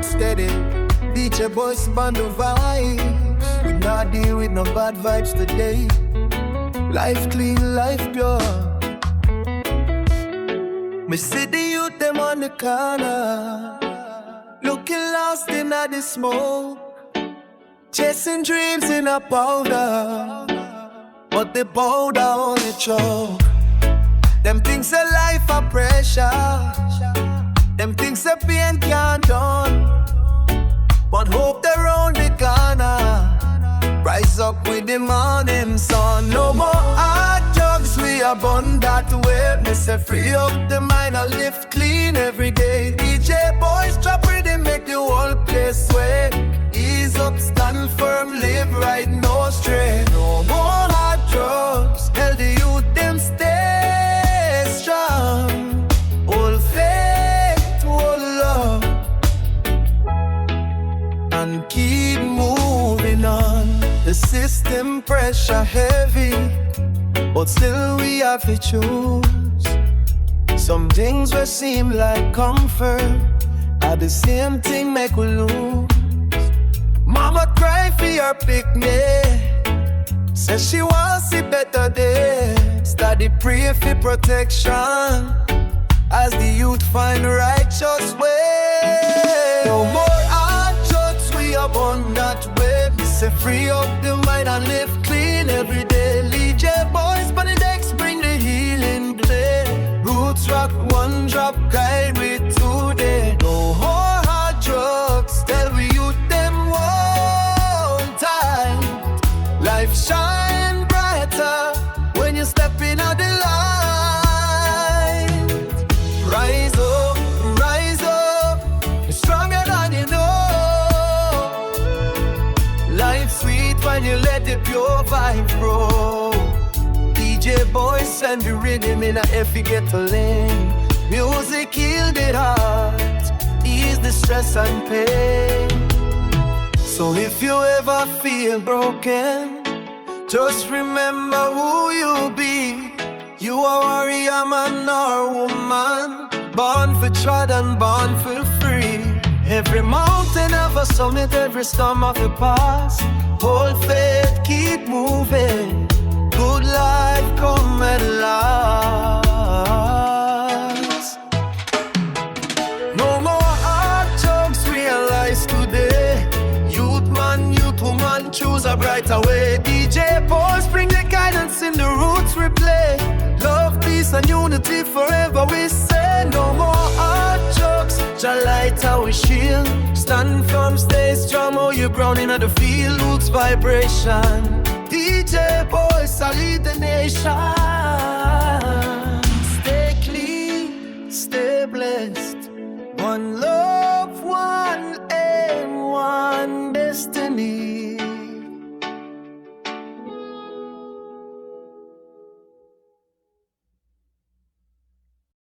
rock steady. DJ boys band the vibes. We not deal with no bad vibes today. Life clean, life pure. Me see the youth them on the corner, looking lost in the smoke, chasing dreams in a powder, but they bow down the choke. Them things a life a pressure, them things a pain can't done, but hope they're round the corner. Rise up with the morning sun. No more hard drugs, we are born that way. Me say free up the mind and live clean every day. DJ boys drop rhythm, make the whole place sway. Ease up, stand firm, live right, no stray. No more hard drugs, tell the youth them stay strong. Hold faith, hold love, and keep moving on. The system pressure heavy, but still we have to choose. Some things will seem like comfort, at the same thing make we lose. Mama cry for your picnic, says she wants see better days. Study pray for protection, as the youth find the righteous way. No more hard drugs, we are born that way. Say free up the mind and live clean every day. DJ boys on the decks bring the healing play. Roots rock, one drop, guide with today. No more hard drugs, tell we youth them one time. Life shine brighter when you step in out the light. Rise up, you're stronger than you know. Life sweet when you let the pure vibe roll. DJ boys send the rhythm in a if you get to lane. Music heal the heart, ease the stress and pain. So if you ever feel broken, just remember who you be. You are warrior man or woman, born for trod and born for free. Every mountain have a summit, every storm of the past. Hold faith, keep moving. Good life come at last. No more hard drugs, realize today. Youth man, youth woman, choose a brighter way. DJ boys bring the guidance in the roots we play. Love, peace and unity forever we say. No more hard drugs, Jah light our shield. Stand firm, stay strong, oh you brown in the field. Roots vibration, DJ boys I lead the nation. Stay clean, stay blessed, one love.